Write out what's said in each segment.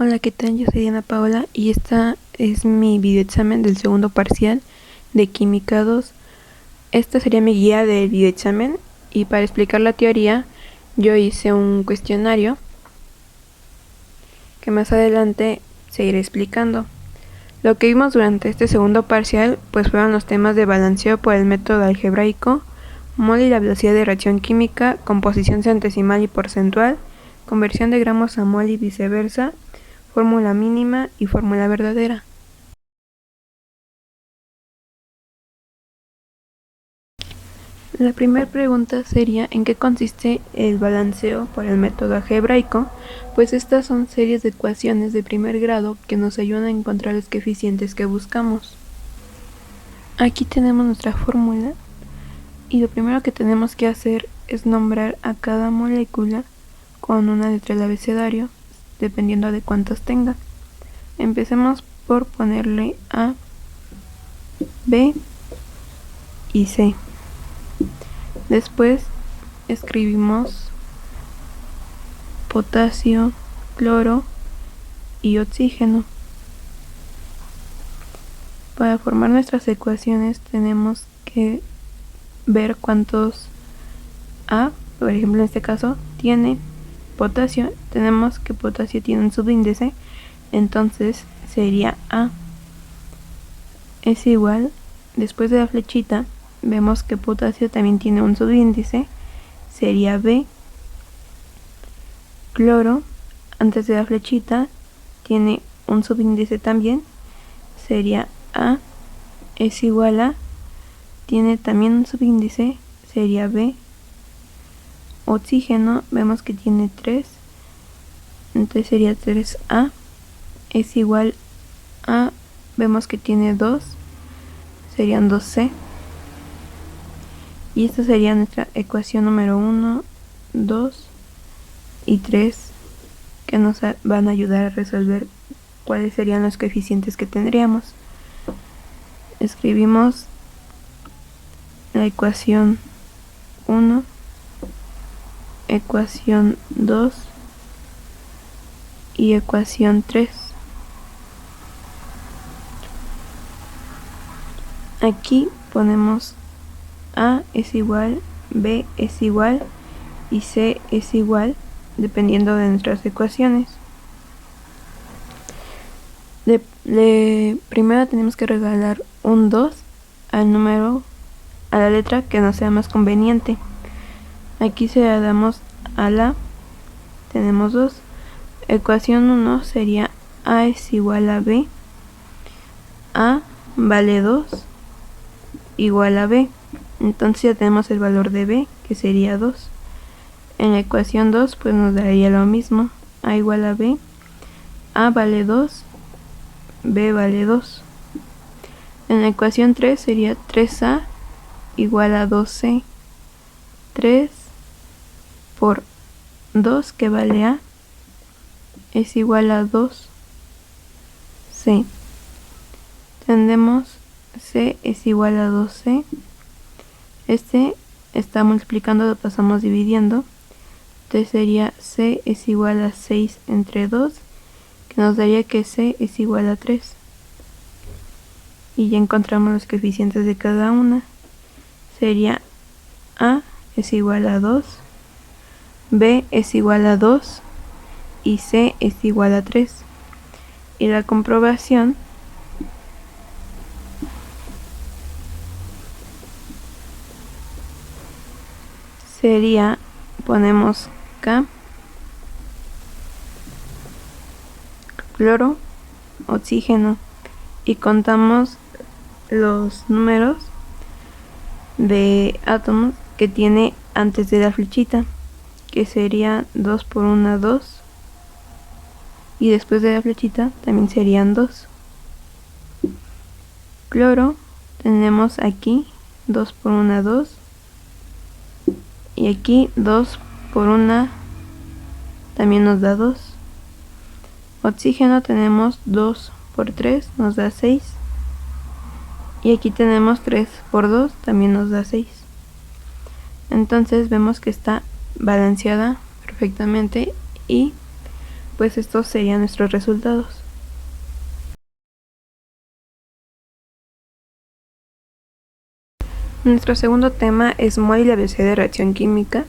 Hola, ¿qué tal? Yo soy Diana Paola y esta es mi videoexamen del segundo parcial de Química 2. Esta sería mi guía del videoexamen y para explicar la teoría yo hice un cuestionario que más adelante seguiré explicando. Lo que vimos durante este segundo parcial pues fueron los temas de balanceo por el método algebraico, mol y la velocidad de reacción química, composición centesimal y porcentual, conversión de gramos a mol y viceversa, fórmula mínima y fórmula verdadera. La primera pregunta sería ¿en qué consiste el balanceo por el método algebraico? Pues estas son series de ecuaciones de primer grado que nos ayudan a encontrar los coeficientes que buscamos. Aquí tenemos nuestra fórmula y lo primero que tenemos que hacer es nombrar a cada molécula con una letra del abecedario, dependiendo de cuántas tenga. Empecemos por ponerle A, B y C. Después escribimos potasio, cloro y oxígeno. Para formar nuestras ecuaciones tenemos que ver cuántos A, por ejemplo en este caso, tiene potasio. Tenemos que potasio tiene un subíndice, entonces sería A es igual, después de la flechita vemos que potasio también tiene un subíndice, sería B. Cloro, antes de la flechita, tiene un subíndice también, sería A es igual a, tiene también un subíndice, sería B. Oxígeno, vemos que tiene 3, entonces sería 3A, es igual a, vemos que tiene 2, serían 2C. Y esta sería nuestra ecuación número 1, 2 y 3, que nos van a ayudar a resolver cuáles serían los coeficientes que tendríamos. Escribimos la ecuación 1, ecuación 2 y ecuación 3. Aquí ponemos A es igual, B es igual y C es igual, dependiendo de nuestras ecuaciones. Primero tenemos que regalar un 2 al número, a la letra que nos sea más conveniente. Aquí se la damos a la, tenemos 2. Ecuación 1 sería A es igual a B, A vale 2 igual a B. Entonces ya tenemos el valor de B, que sería 2. En la ecuación 2 pues nos daría lo mismo, A igual a B, A vale 2, B vale 2. En la ecuación 3 sería 3A igual a 2C. 3 por 2, que vale A, es igual a 2C. Tendremos C es igual a 2C. Este está multiplicando, lo pasamos dividiendo. Entonces sería C es igual a 6 entre 2, que nos daría que C es igual a 3. Y ya encontramos los coeficientes de cada una. Sería A es igual a 2, B es igual a 2 y C es igual a 3. Y la comprobación sería, ponemos K, cloro, oxígeno y contamos los números de átomos que tiene antes de la flechita, que sería 2 por 1, 2, y después de la flechita también serían 2. Cloro, tenemos aquí 2 por 1, 2, y aquí 2 por 1 también nos da 2. Oxígeno tenemos 2 por 3, nos da 6. Y aquí tenemos 3 por 2, también nos da 6. Entonces vemos que está balanceada perfectamente y pues estos serían nuestros resultados. Nuestro segundo tema es mol y la ABC de reacción química.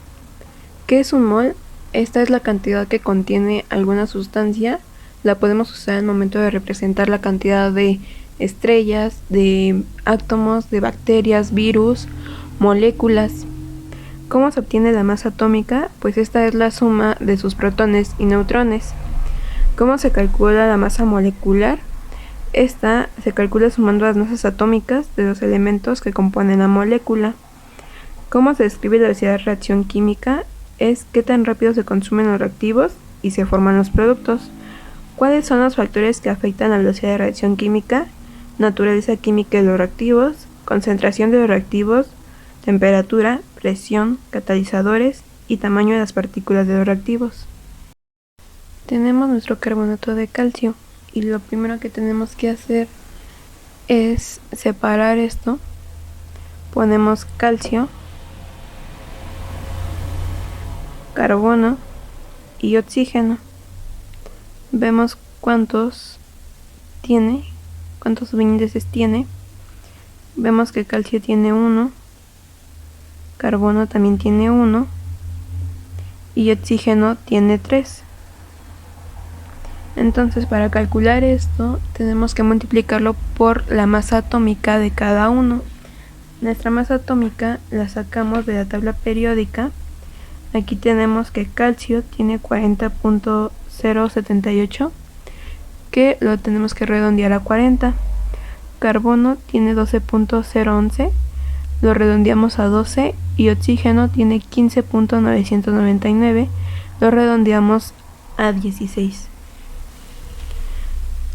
¿Qué es un mol? Esta es la cantidad que contiene alguna sustancia. La podemos usar al momento de representar la cantidad de estrellas, de átomos, de bacterias, virus, moléculas. ¿Cómo se obtiene la masa atómica? Pues esta es la suma de sus protones y neutrones. ¿Cómo se calcula la masa molecular? Esta se calcula sumando las masas atómicas de los elementos que componen la molécula. ¿Cómo se describe la velocidad de reacción química? Es qué tan rápido se consumen los reactivos y se forman los productos. ¿Cuáles son los factores que afectan la velocidad de reacción química? Naturaleza química de los reactivos, concentración de los reactivos, temperatura, presión, catalizadores y tamaño de las partículas de los reactivos. Tenemos nuestro carbonato de calcio y lo primero que tenemos que hacer es separar esto. Ponemos calcio, carbono y oxígeno. Vemos cuántos subíndices tiene. Vemos que calcio tiene 1, carbono también tiene 1 y oxígeno tiene 3. Entonces, para calcular esto tenemos que multiplicarlo por la masa atómica de cada uno. Nuestra masa atómica la sacamos de la tabla periódica. Aquí tenemos que calcio tiene 40.078, que lo tenemos que redondear a 40. Carbono tiene 12.011, lo redondeamos a 12, y oxígeno tiene 15.999, lo redondeamos a 16.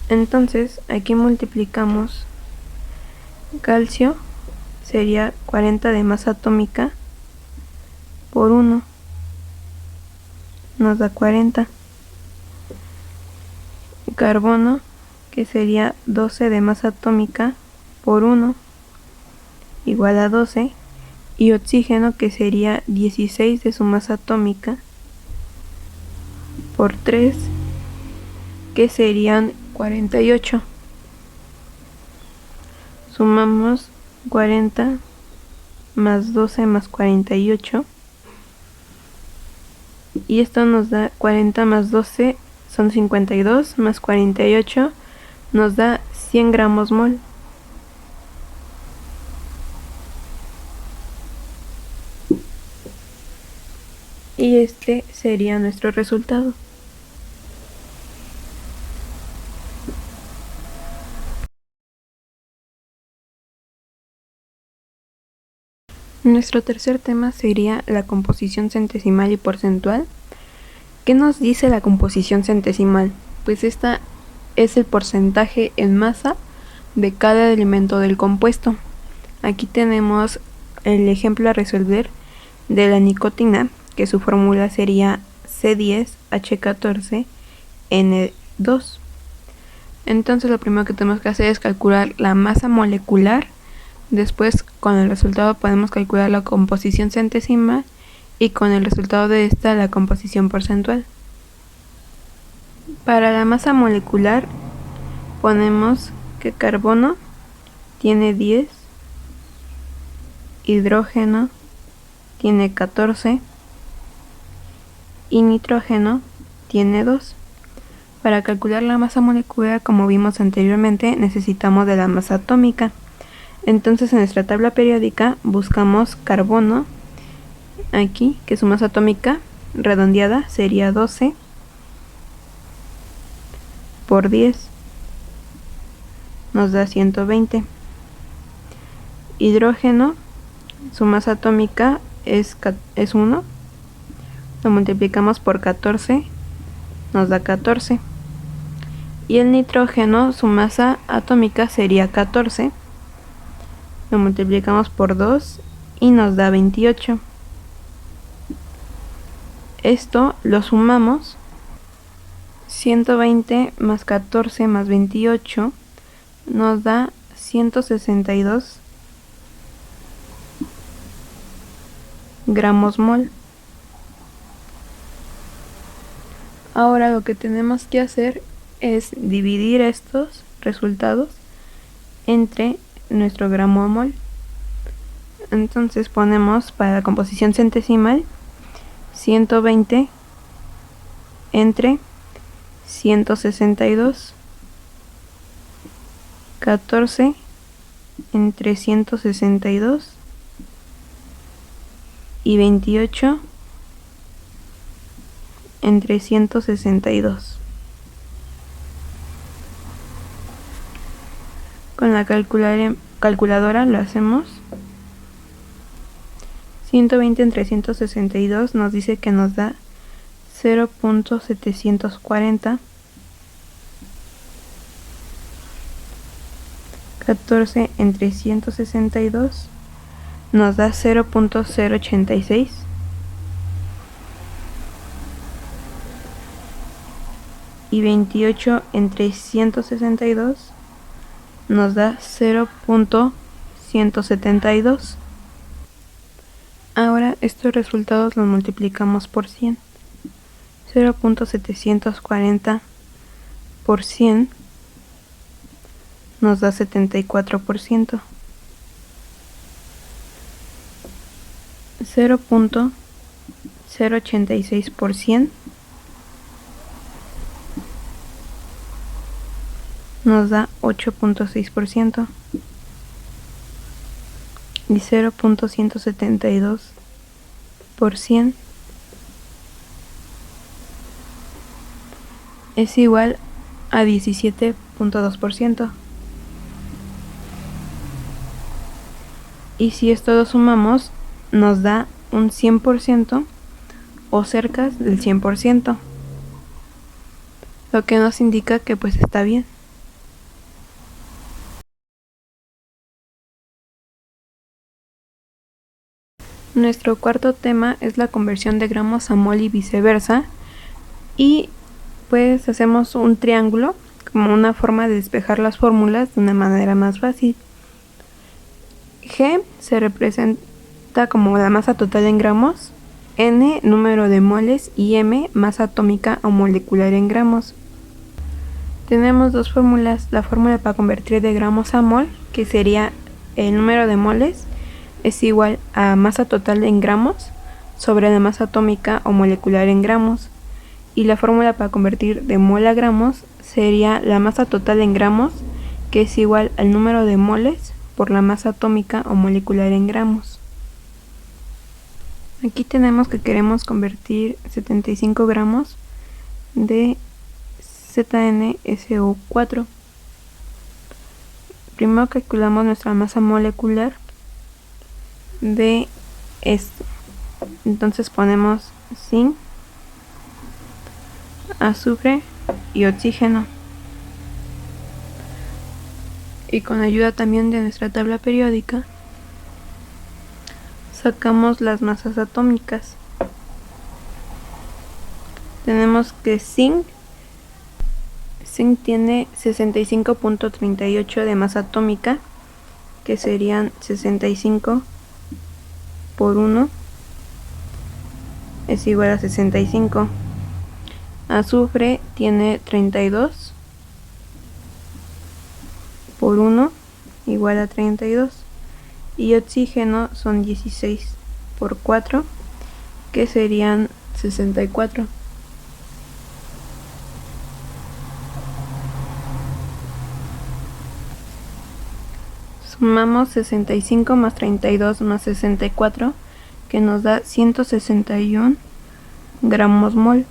Entonces aquí multiplicamos calcio, sería 40 de masa atómica por 1, nos da 40. Carbono, que sería 12 de masa atómica por 1, igual a 12, y oxígeno, que sería 16 de su masa atómica por 3, que serían 48. Sumamos 40 más 12 más 48, y esto nos da 40 más 12 son 52, más 48 nos da 100 gramos mol. Y este sería nuestro resultado. Nuestro tercer tema sería la composición centesimal y porcentual. ¿Qué nos dice la composición centesimal? Pues esta es el porcentaje en masa de cada elemento del compuesto. Aquí tenemos el ejemplo a resolver de la nicotina, que su fórmula sería C10H14N2. Entonces lo primero que tenemos que hacer es calcular la masa molecular. Después, con el resultado podemos calcular la composición centesimal y con el resultado de esta la composición porcentual. Para la masa molecular ponemos que carbono tiene 10, hidrógeno tiene 14 y nitrógeno tiene 2. Para calcular la masa molecular, como vimos anteriormente, necesitamos de la masa atómica. Entonces en nuestra tabla periódica buscamos carbono, aquí, que su masa atómica redondeada sería 12 por 10, nos da 120. Hidrógeno, su masa atómica es 1, lo multiplicamos por 14, nos da 14. Y el nitrógeno, su masa atómica sería 14, lo multiplicamos por 2 y nos da 28. Esto lo sumamos, 120 más 14 más 28 nos da 162 gramos mol. Ahora lo que tenemos que hacer es dividir estos resultados entre nuestro gramo a mol. Entonces ponemos para la composición centesimal 120 entre 162, 14 entre 162 y 28 entre 162. Con la calculadora lo hacemos. 120 entre 162 nos dice que nos da 0.740. 14 entre 162 nos da 0.086. Y 28 entre 162 nos da 0.172. Ahora estos resultados los multiplicamos por 100. 0.740 por 100 nos da 74%. 0.086 por 100 nos da 8.6%. Y 0.172 por 100 es igual a 17.2%. Y si esto lo sumamos, nos da un 100% o cerca del 100%, lo que nos indica que pues está bien. Nuestro cuarto tema es la conversión de gramos a mol y viceversa, y pues hacemos un triángulo como una forma de despejar las fórmulas de una manera más fácil. G se representa como la masa total en gramos, N número de moles y M masa atómica o molecular en gramos. Tenemos dos fórmulas: la fórmula para convertir de gramos a mol, que sería el número de moles es igual a masa total en gramos sobre la masa atómica o molecular en gramos, y la fórmula para convertir de mol a gramos sería la masa total en gramos, que es igual al número de moles por la masa atómica o molecular en gramos. Aquí tenemos que queremos convertir 75 gramos de ZnSO4. Primero calculamos nuestra masa molecular de esto. Entonces ponemos zinc, azufre y oxígeno. Y con ayuda también de nuestra tabla periódica sacamos las masas atómicas. Tenemos que zinc tiene 65.38 de masa atómica, que serían 65 por 1 es igual a 65. Azufre tiene 32 por 1 igual a 32. Y oxígeno son 16 por 4, que serían 64. Sumamos 65 más 32 más 64, que nos da 161 gramos mol.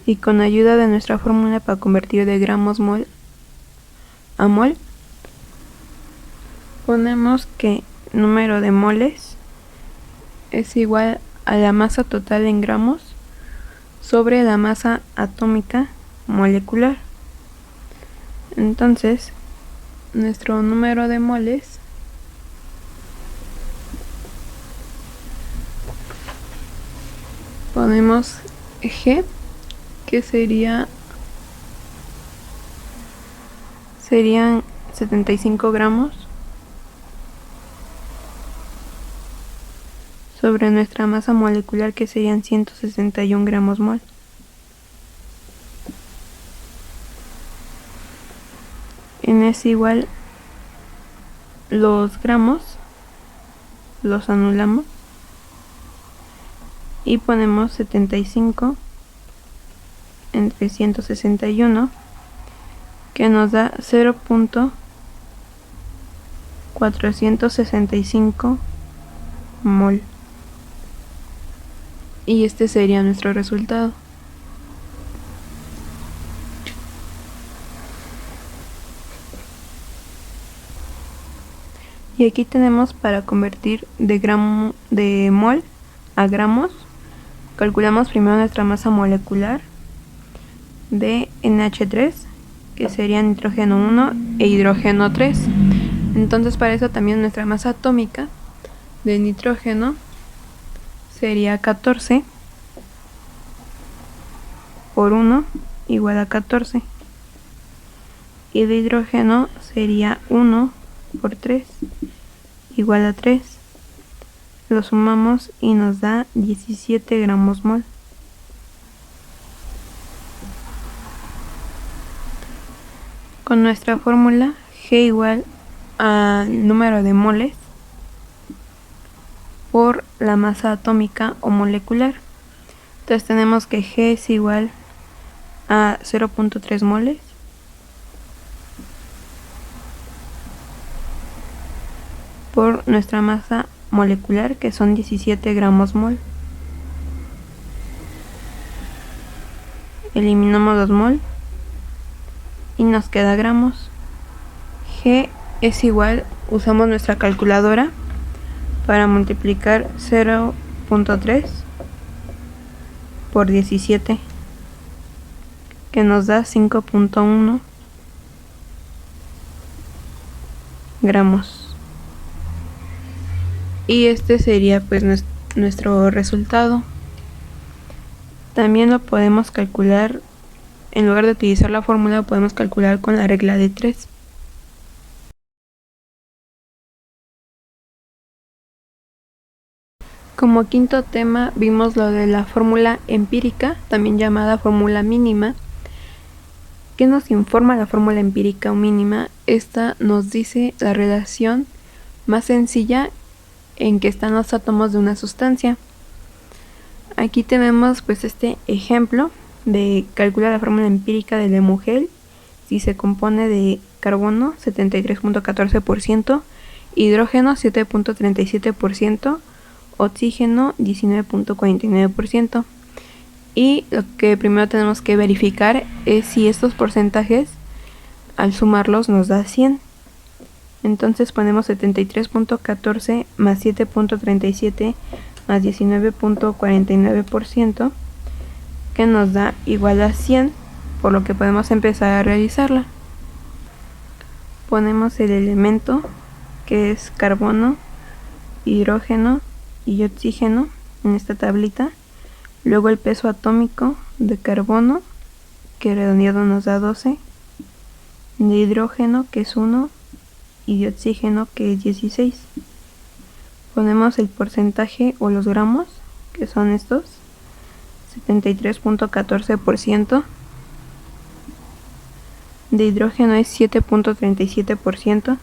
Y con ayuda de nuestra fórmula para convertir de gramos mol a mol, ponemos que número de moles es igual a la masa total en gramos sobre la masa atómica molecular. Entonces, nuestro número de moles ponemos G, que serían 75 gramos sobre nuestra masa molecular, que serían 161 gramos mol. En ese igual los gramos los anulamos y ponemos 75 entre 161, que nos da 0.465 mol. Y este sería nuestro resultado. Y aquí tenemos para convertir de mol a gramos. Calculamos primero nuestra masa molecular de NH3, que sería nitrógeno 1 e hidrógeno 3. Entonces para eso también nuestra masa atómica de nitrógeno sería 14 por 1 igual a 14. Y de hidrógeno sería 1 por 3 igual a 3. Lo sumamos y nos da 17 gramos mol. Con nuestra fórmula G igual al número de moles por la masa atómica o molecular. Entonces tenemos que G es igual a 0.3 moles por nuestra masa molecular, que son 17 gramos mol. Eliminamos 2 mol y nos queda gramos. G es igual, usamos nuestra calculadora para multiplicar 0.3 por 17, que nos da 5.1 gramos. Y este sería pues nuestro resultado. También lo podemos calcular, en lugar de utilizar la fórmula, podemos calcular con la regla de 3. Como quinto tema vimos lo de la fórmula empírica, también llamada fórmula mínima. ¿Qué nos informa la fórmula empírica o mínima? Esta nos dice la relación más sencilla en que están los átomos de una sustancia. Aquí tenemos pues este ejemplo de calcular la fórmula empírica del hemogel. Si se compone de carbono 73.14%, hidrógeno 7.37%, oxígeno 19.49%. Y lo que primero tenemos que verificar es si estos porcentajes al sumarlos nos da 100. Entonces ponemos 73.14 más 7.37 más 19.49%, que nos da igual a 100, por lo que podemos empezar a realizarla. Ponemos el elemento, que es carbono, hidrógeno y oxígeno, en esta tablita. Luego el peso atómico de carbono, que redondeado nos da 12, de hidrógeno, que es 1, y de oxígeno, que es 16. Ponemos el porcentaje o los gramos, que son estos, 73.14%, de hidrógeno es 7.37%,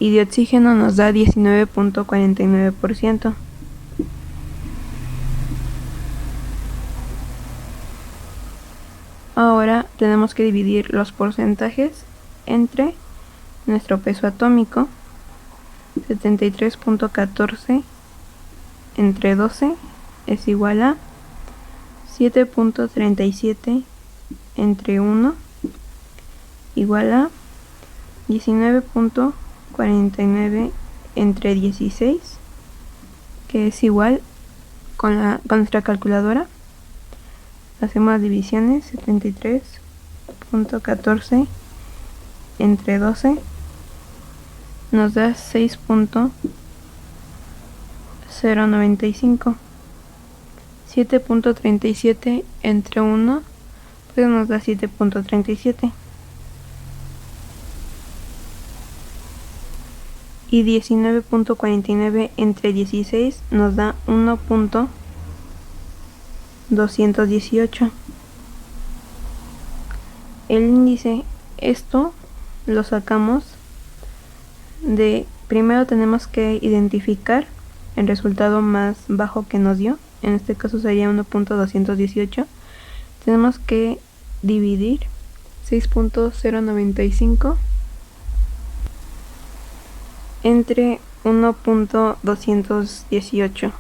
y de oxígeno nos da 19.49%. Ahora tenemos que dividir los porcentajes entre nuestro peso atómico. 73.14 entre 12 es igual a 7.37 entre 1 igual a 19.49 entre 16, que es igual con nuestra calculadora. Hacemos las divisiones. 73.14 entre 12 nos da 6.095. 7.37 entre 1 pues nos da 7.37. y 19.49 entre 16 nos da 1.218. El índice, esto lo sacamos de, primero tenemos que identificar el resultado más bajo que nos dio, en este caso sería 1.218. Tenemos que dividir 6.095 entre 1.218.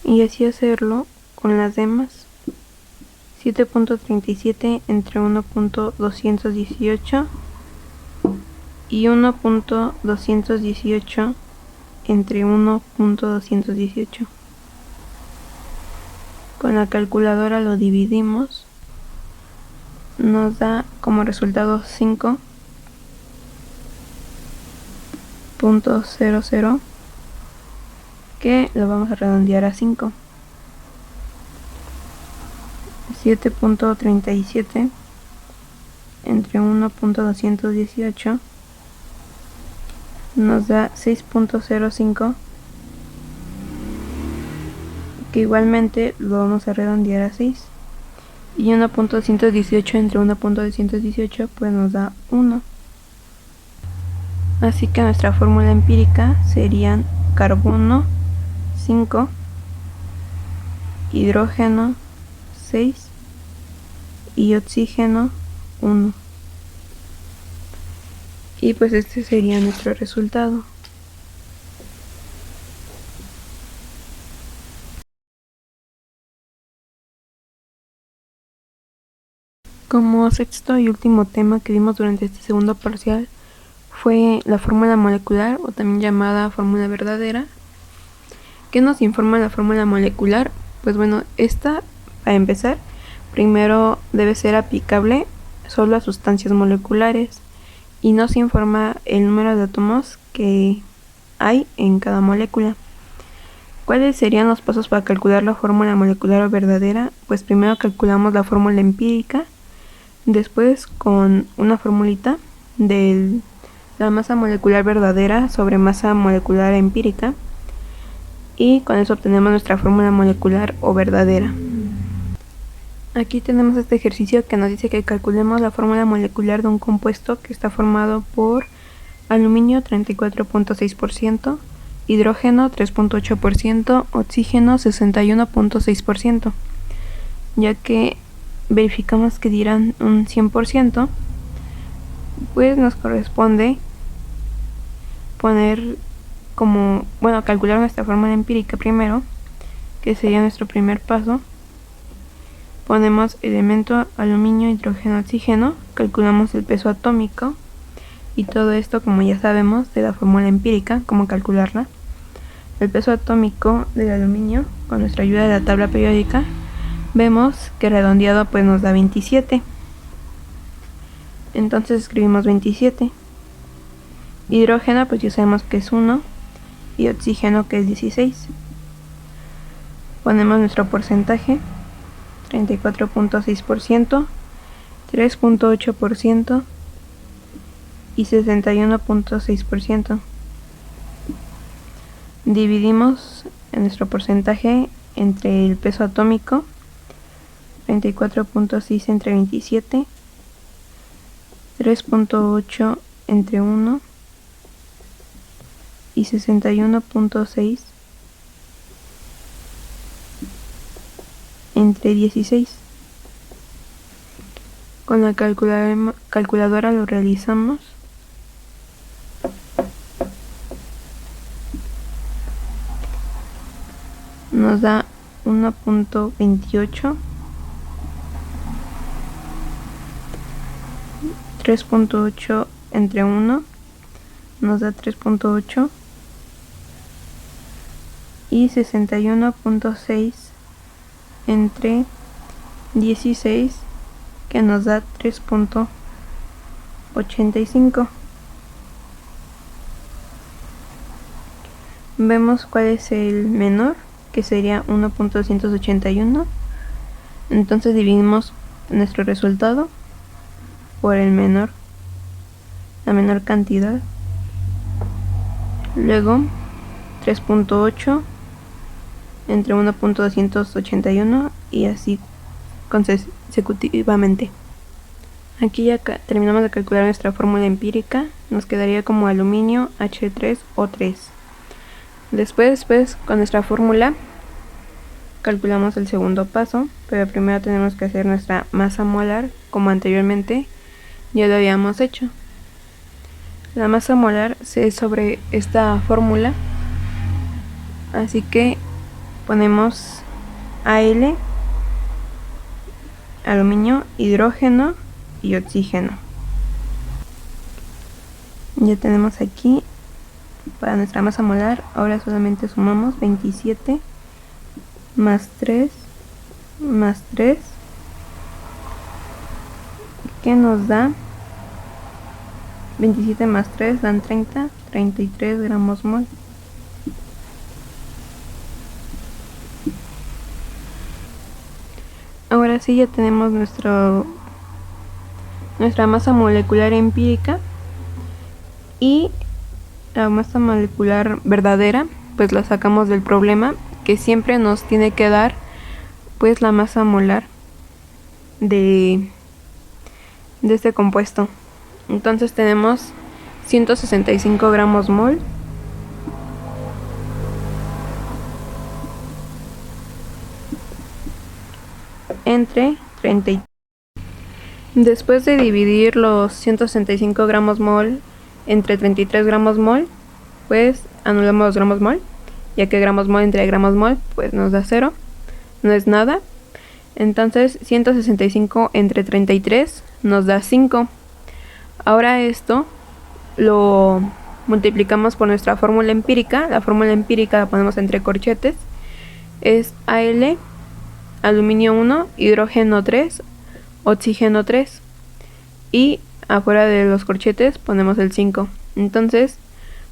Y así hacerlo con las demás. 7.37 entre 1.218 y 1.218 entre 1.218. Con la calculadora lo dividimos, nos da como resultado 5.00, que lo vamos a redondear a 5. 7.37 entre 1.218 nos da 6.05, que igualmente lo vamos a redondear a 6, y 1.218 entre 1.218 pues nos da 1. Así que nuestra fórmula empírica serían carbono 5, hidrógeno 6 y oxígeno 1. Y pues este sería nuestro resultado. Como sexto y último tema que vimos durante este segundo parcial fue la fórmula molecular, o también llamada fórmula verdadera. ¿Qué nos informa la fórmula molecular? Pues bueno, esta, para empezar, primero debe ser aplicable solo a sustancias moleculares y nos informa el número de átomos que hay en cada molécula. ¿Cuáles serían los pasos para calcular la fórmula molecular o verdadera? Pues primero calculamos la fórmula empírica, después con una formulita de la masa molecular verdadera sobre masa molecular empírica, y con eso obtenemos nuestra fórmula molecular o verdadera. Aquí tenemos este ejercicio que nos dice que calculemos la fórmula molecular de un compuesto que está formado por aluminio 34.6%, hidrógeno 3.8%, oxígeno 61.6%, ya que verificamos que dirán un 100%, pues nos corresponde poner calcular nuestra fórmula empírica primero, que sería nuestro primer paso. Ponemos elemento aluminio, hidrógeno, oxígeno, calculamos el peso atómico y todo esto, como ya sabemos de la fórmula empírica, cómo calcularla. El peso atómico del aluminio, con nuestra ayuda de la tabla periódica, vemos que redondeado pues nos da 27. Entonces escribimos 27. Hidrógeno pues ya sabemos que es 1 y oxígeno que es 16. Ponemos nuestro porcentaje: 34.6%, 3.8% y 61.6%. Dividimos en nuestro porcentaje entre el peso atómico, 34.6 entre 27, 3.8 entre 1 y 61.6 entre 16. Con la calculadora lo realizamos. Nos da 1.28, 3.8 entre 1 nos da 3.8 y 61.6 entre 16, que nos da 3.85. Vemos cuál es el menor, que sería 1.281. Entonces dividimos nuestro resultado por la menor cantidad. Luego 3.8 entre 1.281 y así consecutivamente. Aquí ya terminamos de calcular nuestra fórmula empírica. Nos quedaría como aluminio H3O3. Después con nuestra fórmula calculamos el segundo paso, pero primero tenemos que hacer nuestra masa molar, como anteriormente ya lo habíamos hecho. La masa molar se es sobre esta fórmula, así que ponemos Al, aluminio, hidrógeno y oxígeno. Ya tenemos aquí para nuestra masa molar. Ahora solamente sumamos 27 más 3 más 3, que nos da 27 más 3 dan 33 gramos mol. Ahora sí ya tenemos nuestra masa molecular empírica, y la masa molecular verdadera pues la sacamos del problema, que siempre nos tiene que dar pues la masa molar de este compuesto. Entonces tenemos 165 gramos mol entre 30. Después de dividir los 165 gramos mol entre 33 gramos mol, pues anulamos los gramos mol, ya que gramos mol entre gramos mol pues nos da 0, no es nada. Entonces 165 entre 33 nos da 5. Ahora esto lo multiplicamos por nuestra fórmula empírica. La fórmula empírica la ponemos entre corchetes. Es Al, aluminio 1, hidrógeno 3, oxígeno 3. Y afuera de los corchetes ponemos el 5. Entonces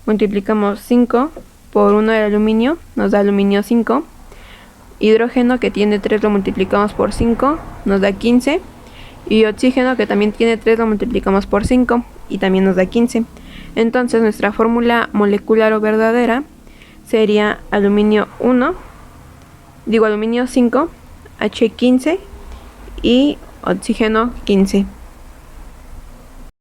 multiplicamos 5 por 1 del aluminio, nos da aluminio 5. Hidrógeno, que tiene 3, lo multiplicamos por 5, nos da 15. Y oxígeno, que también tiene 3, lo multiplicamos por 5 y también nos da 15. Entonces nuestra fórmula molecular o verdadera sería aluminio 5, H15 y oxígeno 15.